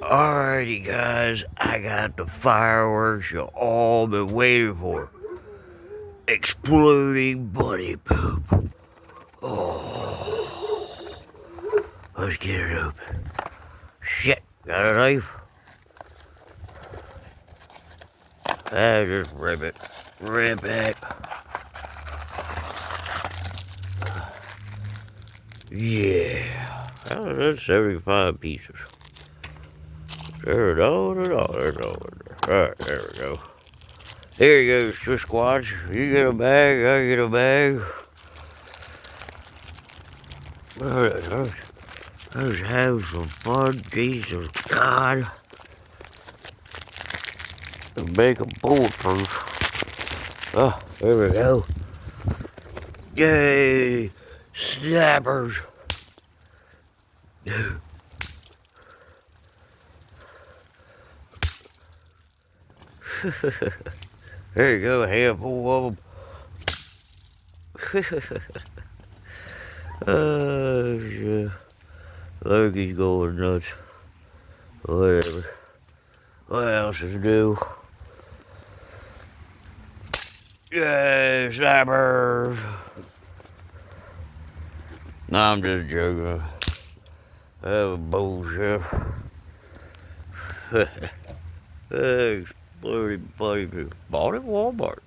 Alrighty, guys, I got the fireworks you all been waiting for. Exploding bunny poop. Oh, let's get it open. Shit, got a knife? Just rip it. Rip it. Yeah. Oh, that's 75 pieces. There's all. Alright, there we go. Here you go, Squatch. You get a bag, I get a bag. Let's have some fun, Jesus God. And make them bulletproof. Oh, there we go. Yay! Snappers! There you go, a handful of them. Oh, shit. Loki's going nuts. Whatever. What else is new? Yeah, snappers! Nah, I'm just joking. That was bullshit. Exploding bunny poop. Bought at Walmart.